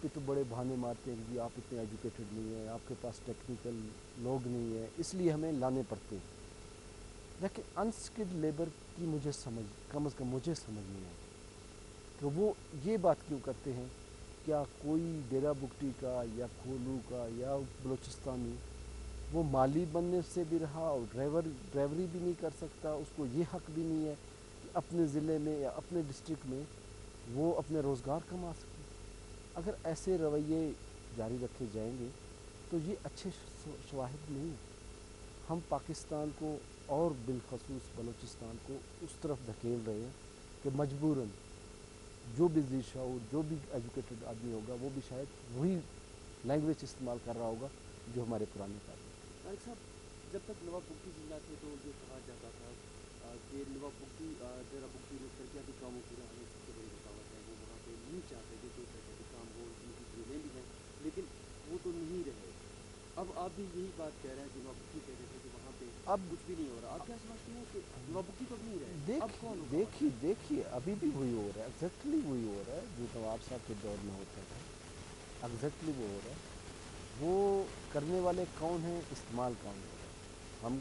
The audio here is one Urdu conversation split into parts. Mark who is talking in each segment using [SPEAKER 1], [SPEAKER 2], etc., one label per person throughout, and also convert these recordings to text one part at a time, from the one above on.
[SPEAKER 1] پہ تو بڑے بہانے مارتے ہیں کہ آپ اتنے ایجوکیٹڈ نہیں ہیں، آپ کے پاس ٹیکنیکل لوگ نہیں ہیں، اس لیے ہمیں لانے پڑتے ہیں. لیکن انسکلڈ لیبر کی مجھے سمجھ، کم از کم مجھے سمجھ نہیں آتی کہ وہ یہ بات کیوں کرتے ہیں. کیا کوئی ڈیرہ بگٹی کا یا کھولو کا یا بلوچستانی وہ مالی بننے سے بھی رہا اور ڈرائیوری بھی نہیں کر سکتا؟ اس کو یہ حق بھی نہیں ہے کہ اپنے ضلع میں یا اپنے ڈسٹرکٹ میں وہ اپنے روزگار کما سکے؟ اگر ایسے رویے جاری رکھے جائیں گے تو یہ اچھے شواہد نہیں ہیں. ہم پاکستان کو اور بالخصوص بلوچستان کو اس طرف دھکیل رہے ہیں کہ مجبوراً جو بھی ذی شعور، جو بھی ایجوکیٹڈ آدمی ہوگا وہ بھی شاید وہی لینگویج استعمال کر رہا ہوگا جو ہمارے پرانے قائد تھے.
[SPEAKER 2] طارق صاحب، جب تک نواب بگٹی زندہ تھے تو یہ کہا جاتا تھا کہ نواب بگٹی ڈیرہ بگٹی میں ترقیاتی کاموں کو لانے سب سے بڑی رکاوٹ ہے. وہ وہاں پہ نہیں چاہتے کہ کوئی ترقیاتی کام ہو، ان کی جیلیں بھی ہیں لیکن وہ تو نہیں رہے. اب آپ بھی یہی بات کہہ رہے ہیں جو نواب بگٹی کہتے تھے کہ وہاں پہ
[SPEAKER 1] اب
[SPEAKER 2] کچھ بھی نہیں ہو رہا. آپ کیا سمجھتے ہیں کہ نواب بگٹی تو اب نہیں رہے، اب کون ہوگا وہاں؟
[SPEAKER 1] دیکھیے ابھی بھی وہی ہو رہا ہے، ایگزیکٹلی وہی ہو رہا ہے جو نواب صاحب کے دور میں ہوتا تھا. ایگزیکٹلی وہ ہو رہا ہے. وہ کرنے والے کون ہیں، استعمال کون ہو رہا ہے؟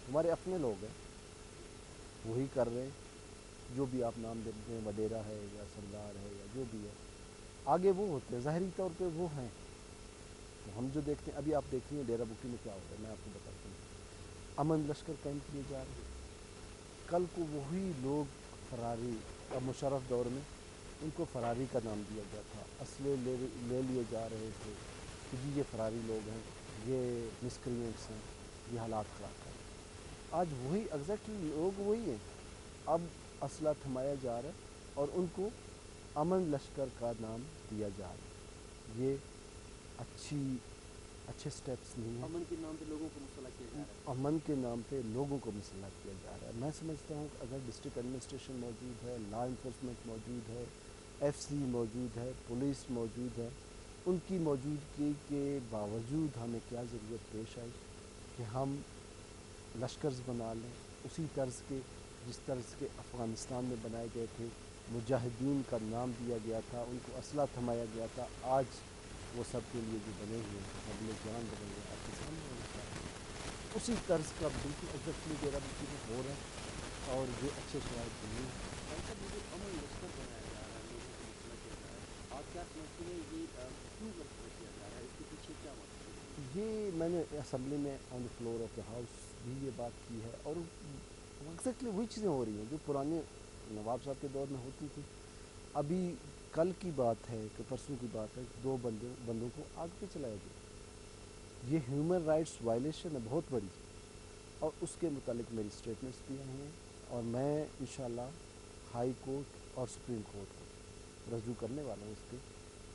[SPEAKER 1] ہمارے اپنے لوگ ہیں، وہی کر رہے ہیں. جو بھی آپ نام دیتے ہیں، وڈیرا ہے یا سردار ہے یا جو بھی ہے، آگے وہ ہوتے ہیں، ظاہری طور پہ وہ ہیں. تو ہم جو دیکھتے ہیں، ابھی آپ دیکھ رہی ہیں ڈیرہ بگٹی میں کیا ہو رہا ہے، میں آپ کو بتاتا ہوں. امن لشکر قائم کیے جا رہے ہیں. کل کو وہی لوگ فراری، اب مشرف دور میں ان کو فراری کا نام دیا گیا تھا، اسلحے لے لیے جا رہے تھے کہ جی یہ فراری لوگ ہیں، یہ مسکرینٹس ہیں، یہ حالات خراب کر رہے ہیں. آج وہی ایگزیکٹلی لوگ وہی ہیں. اب اسلحہ تھمایا جا رہا ہے اور ان کو امن لشکر کا نام دیا جا رہا ہے. یہ اچھے سٹیپس نہیں ہیں.
[SPEAKER 2] امن کے نام پہ لوگوں کو مسلح کیا جا رہا ہے.
[SPEAKER 1] امن کے نام پہ لوگوں کو مسلح کیا جا رہا ہے. میں سمجھتا ہوں کہ اگر ڈسٹرکٹ ایڈمنسٹریشن موجود ہے، لا انفورسمنٹ موجود ہے، ایف سی موجود ہے، پولیس موجود ہے، ان کی موجودگی کے باوجود ہمیں کیا ضرورت پیش آئی کہ ہم لشکرز بنا لیں اسی طرز کے جس طرز کے افغانستان میں بنائے گئے تھے. مجاہدین کا نام دیا گیا تھا، ان کو اسلحہ تھمایا گیا تھا. آج وہ سب کے لیے جو بنے ہوئے ہیں، حوالے جان بنے ہوئے آپ کے سامنے ہونے چاہ رہے ہیں، اسی طرز کا بالکل ایگزیکٹلی ڈیرہ بگٹی میں ہو رہا ہے اور یہ اچھے شواہد نہیں ہیں.
[SPEAKER 2] طارق صاحب، یہ جو امن لشکر بنایا جا رہا ہے، لوگوں کو مسلح کیا جا رہا ہے، آپ کیا سمجھتے ہیں یہ کیوں مسلح کیا جا رہا ہے؟ اس کے پیچھے کیا مقصد ہے؟
[SPEAKER 1] یہ میں نے اسمبلی میں on the floor of the house بھی یہ بات کی ہے اور ایگزیکٹلی وہی چیزیں ہو رہی ہیں جو پرانے نواب صاحب کے دور میں ہوتی تھی. ابھی کل کی بات ہے کہ پرسوں کی بات ہے، 2 بندوں کو آگ پہ چلایا گیا. یہ ہیومن رائٹس وائلیشن ہے بہت بڑی، اور اس کے متعلق میری اسٹیٹمنٹس بھی آئی ہیں اور میں انشاءاللہ ہائی کورٹ اور سپریم کورٹ کو رجوع کرنے والا ہوں اس پہ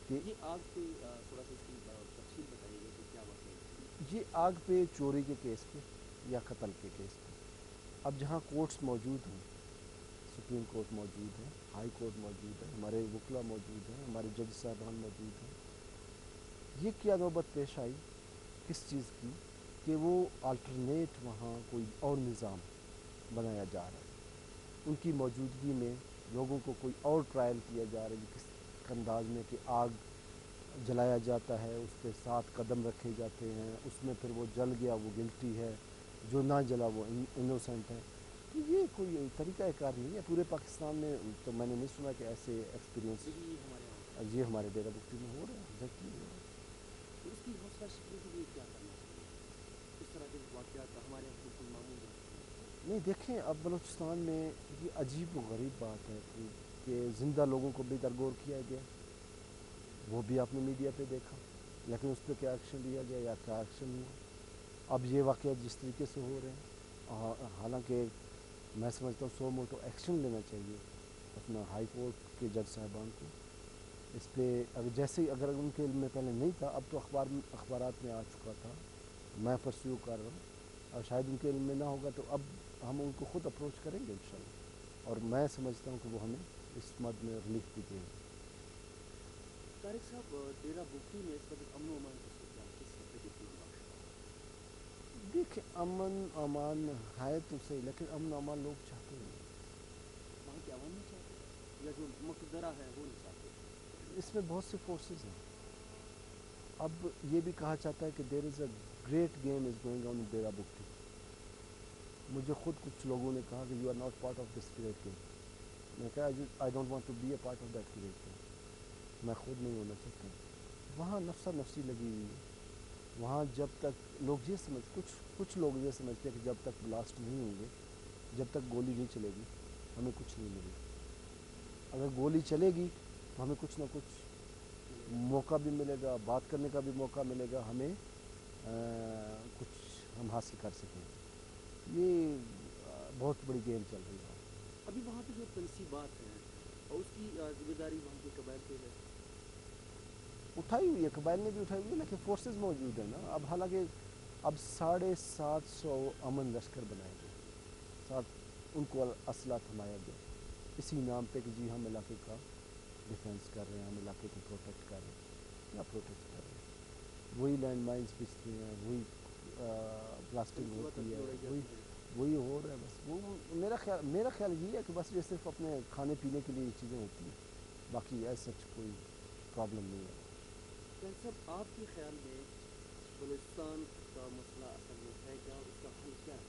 [SPEAKER 1] کہ
[SPEAKER 2] یہ آگ پہ تھوڑا سا اس کی تفصیل بتائیے گا کہ کیا واقعہ ہے؟
[SPEAKER 1] یہ آگ پہ چوری کے کیس پہ یا قتل کے کیس پہ. اب جہاں کورٹس موجود ہیں، سپریم کورٹ موجود ہے، ہائی کورٹ موجود ہے، ہمارے وکلا موجود ہیں، ہمارے جج صاحبان موجود ہیں، یہ کیا نوبت پیش آئی کس چیز کی کہ وہ آلٹرنیٹ وہاں کوئی اور نظام بنایا جا رہا ہے. ان کی موجودگی میں لوگوں کو کوئی اور ٹرائل کیا جا رہا ہے کس انداز میں کہ آگ جلایا جاتا ہے، اس پہ 7 قدم رکھے جاتے ہیں، اس میں پھر وہ جل گیا وہ گلٹی ہے، جو نہ جلا وہ انوسنٹ ہے. تو یہ کوئی طریقہ کار نہیں ہے پورے پاکستان میں. تو میں نے نہیں سنا کہ ایسے ایکسپیرینس
[SPEAKER 2] لیکن یہ ہمارے یہاں ہوتا ہے.
[SPEAKER 1] یہ ہمارے ڈیرہ بگٹی میں ہو رہا ہے، ایگزیکٹلی ہو رہا ہے.
[SPEAKER 2] تو اس کی حوصلہ شکنی کے لیے کیا کرنا چاہیے؟ اس طرح کے واقعات ہمارے یہاں بالکل معمول بن چکے ہیں.
[SPEAKER 1] نہیں دیکھیں، اب بلوچستان میں یہ عجیب و غریب بات ہے کہ زندہ لوگوں کو بھی درگور کیا گیا، وہ بھی آپ نے میڈیا پہ دیکھا، لیکن اس پہ کیا ایکشن لیا گیا یا کیا ایکشن ہوا. اب یہ واقعات جس طریقے سے ہو رہے ہیں، حالانکہ میں سمجھتا ہوں سو موٹو ایکشن لینا چاہیے اپنا ہائی کورٹ کے جج صاحبان کو اس پہ. جیسے اگر ان کے علم میں پہلے نہیں تھا، اب تو اخبارات میں آ چکا تھا، میں پرسیو کر رہا ہوں، اور شاید ان کے علم میں نہ ہوگا تو اب ہم ان کو خود اپروچ کریں گے انشاءاللہ، اور میں سمجھتا ہوں کہ وہ ہمیں اس مد میں ریلیف بھی دیں گے.
[SPEAKER 2] طارق صاحب، ڈیرہ بگٹی میں اس وقت امن و امان کی صورت کس حد تک یقینی بخش ہے؟
[SPEAKER 1] دیکھیں، امن امان ہے تو صحیح، لیکن امن امان لوگ چاہتے ہیں.
[SPEAKER 2] وہاں کے عوام نہیں چاہتے یا جو مقدرہ ہے وہ نہیں چاہتے؟
[SPEAKER 1] اس میں بہت سے فورسز ہیں. اب یہ بھی کہا جاتا ہے کہ there is a great game is going on in Dera Bugti. مجھے خود کچھ لوگوں نے کہا کہ you are not part of this great game. میں کہا I don't want to be a part of that great game. میں خود نہیں ہونا چاہتا. وہاں نفسا نفسی لگی ہوئی ہے. وہاں جب تک لوگ یہ کچھ لوگ یہ سمجھتے ہیں کہ جب تک بلاسٹ نہیں ہوں گے، جب تک گولی نہیں چلے گی، ہمیں کچھ نہیں ملے گا. اگر گولی چلے گی تو ہمیں کچھ نہ کچھ موقع بھی ملے گا، بات کرنے کا بھی موقع ملے گا، ہمیں کچھ ہم حاصل کر سکیں. یہ بہت بڑی گیم چل رہی ہے.
[SPEAKER 2] ابھی وہاں پہ جو تنصیبات ہیں اور اس کی ذمہ داری وہاں کے قبائل پہ ہے.
[SPEAKER 1] اٹھائی ہوئی ہے، قبائل نے بھی اٹھائی ہوئی ہے، لیکن فورسز موجود ہیں نا. اب حالانکہ اب 750 امن لشکر بنائے گئے، ان کو اسلحہ تھمایا گیا اسی نام پہ کہ جی ہم علاقے کا ڈیفینس کر رہے ہیں، ہم علاقے کو پروٹیکٹ کر رہے ہیں. کیا پروٹیکٹ کر رہے ہیں؟ وہی لینڈ مائنس بچتے ہیں، وہی بلاسٹنگ
[SPEAKER 2] تنصیبات
[SPEAKER 1] ہوتی
[SPEAKER 2] ابھی
[SPEAKER 1] ہے،
[SPEAKER 2] اڑائی جاتی ہیں.
[SPEAKER 1] وہی ہو رہا ہے. بس وہ میرا خیال یہ ہے کہ بس یہ صرف اپنے کھانے پینے کے لیے یہ چیزیں ہوتی ہیں، باقی ایسا کوئی پرابلم نہیں ہے.
[SPEAKER 2] طاہر صاحب، آپ کے خیال میں بلوچستان کا مسئلہ اصل میں ہے کیا اور اس کا حل کیا ہے؟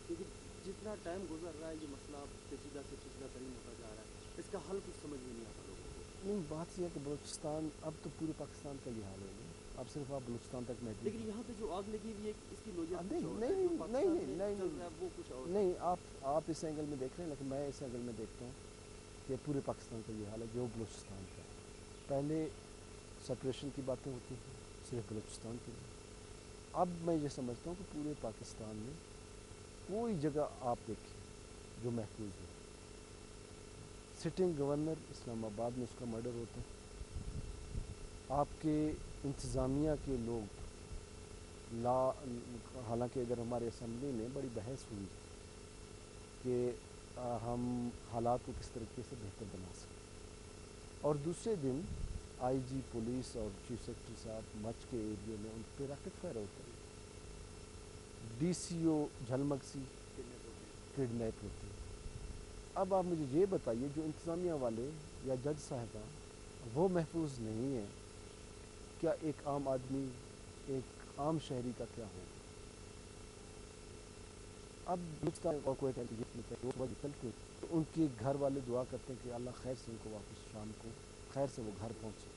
[SPEAKER 2] کیونکہ جتنا ٹائم گزر رہا ہے یہ مسئلہ اب پیچیدہ سے پیچیدہ ترین ہوتا جا رہا ہے. اس کا حل کچھ سمجھ میں نہیں آتا لوگوں کو.
[SPEAKER 1] نہیں، بات یہ ہے کہ بلوچستان اب تو پورے پاکستان کا یہ حال ہو گیا. اب صرف آپ بلوچستان تک محدود
[SPEAKER 2] لیکن یہاں پہ جو آگ لگی ہوئی ہے اس کی نوعیت کچھ
[SPEAKER 1] نہیں
[SPEAKER 2] اور ہے،
[SPEAKER 1] نہیں
[SPEAKER 2] جو
[SPEAKER 1] نہیں
[SPEAKER 2] پاکستان
[SPEAKER 1] نہیں
[SPEAKER 2] میں
[SPEAKER 1] نہیں
[SPEAKER 2] چل رہا ہے
[SPEAKER 1] نہیں
[SPEAKER 2] وہ کچھ اور ہے.
[SPEAKER 1] نہیں آپ اس اینگل میں دیکھ رہے ہیں، لیکن میں اس اینگل میں دیکھتا ہوں کہ پورے پاکستان کا یہ حال ہے جو بلوچستان کا ہے. پہلے سپریشن کی باتیں ہوتی ہیں صرف بلوچستان کے لیے. اب میں یہ سمجھتا ہوں کہ پورے پاکستان میں کوئی جگہ آپ دیکھیں جو محفوظ ہو. سٹنگ گورنر اسلام آباد میں اس کا مرڈر ہوتا ہے. آپ کے انتظامیہ کے لوگ حالانکہ اگر ہمارے اسمبلی میں بڑی بحث ہوئی کہ ہم حالات کو کس طریقے سے بہتر بنا سکیں، اور دوسرے دن آئی جی پولیس اور چیف سیکرٹری صاحب مچ کے ایریے میں ان پہ راکٹ فائر ہوتا ہے. ڈی سی او جھلمگسی کڈنیپ ہوتے ہیں. اب آپ مجھے یہ بتائیے جو انتظامیہ والے یا جج صاحبان وہ محفوظ نہیں ہیں، کیا ایک عام آدمی، ایک عام شہری کا کیا ہوگا؟ اب بلوچستان اور کوئی تو ان کے گھر والے دعا کرتے ہیں کہ اللہ خیر سے ان کو واپس شام کو خیر سے وہ گھر پہنچے.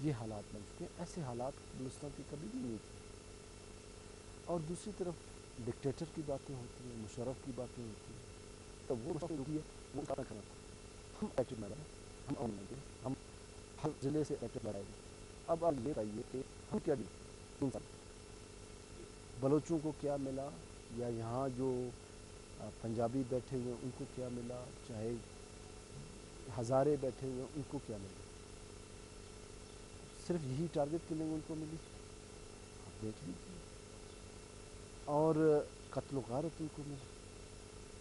[SPEAKER 1] یہ حالات بن چکے ہیں. ایسے حالات بلوچستان کی کبھی بھی نہیں تھے. اور دوسری طرف ڈکٹیٹر کی باتیں ہوتی ہیں، مشرف کی باتیں ہوتی ہیں. تو وہ ہوتی ہے وہ کہنا تھا ہم ایکٹڈ میں رہے، ہم آن لیں گے، ہم ہر ضلع سے ایکٹڈ لڑائیں گے. اب آپ یہ بتائیے کہ ہم کیا دیں بلوچوں کو کیا ملا، یا یہاں جو پنجابی بیٹھے ہوئے ہیں ان کو کیا ملا، چاہے ہزارے بیٹھے ہوئے ہیں ان کو کیا ملا؟ صرف یہی ٹارگٹ کلنگ ان کو ملی. آپ دیکھ لیجیے. اور قتل و غارت ان کو ملا.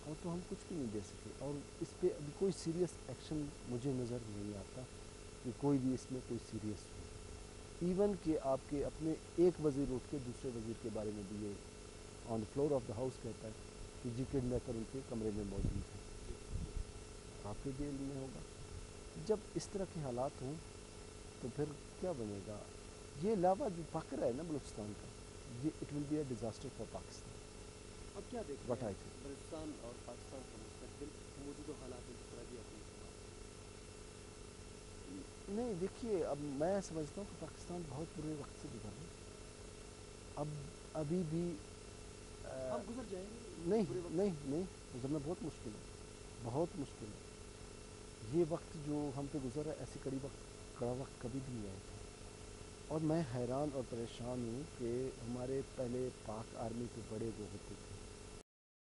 [SPEAKER 1] اور تو ہم کچھ بھی نہیں دے سکے. اور اس پہ ابھی کوئی سیریس ایکشن مجھے نظر نہیں آتا کہ کوئی بھی اس میں کوئی سیریس ہو. ایون کہ آپ کے اپنے ایک وزیر اٹھ کے دوسرے وزیر کے بارے میں بھی یہ on the floor of the house کہتا ہے کہ جی کڈنیپر ان کے کمرے میں موجود ہیں. آپ کے بھی علم میں ہوگا. جب اس طرح کے حالات ہوں تو پھر کیا بنے گا؟ یہ لاوا جو پک رہا ہے نا بلوچستان کا، یہ it will be a disaster for Pakistan.
[SPEAKER 2] اب کیا دیکھتے
[SPEAKER 1] وٹ
[SPEAKER 2] ہیں
[SPEAKER 1] آئی تھنک.
[SPEAKER 2] بلوچستان اور پاکستان کا مستقبل موجودہ حالات میں، جس طرح بھی آپ نے کہا؟
[SPEAKER 1] نہیں دیکھیے، اب میں سمجھتا ہوں کہ پاکستان بہت برے وقت سے گزر رہا ہے. اب ابھی بھی
[SPEAKER 2] ہم گزر جائیں گے اس
[SPEAKER 1] نہیں
[SPEAKER 2] برے وقت سے.
[SPEAKER 1] نہیں نہیں گزرنا بہت مشکل ہے، بہت مشکل ہے. یہ وقت جو ہم پہ گزر رہا ہے ایسی کڑا وقت کبھی بھی نہیں آیا تھا. اور میں حیران اور پریشان ہوں کہ ہمارے پہلے پاک آرمی کے بڑے وہ ہوتے تھے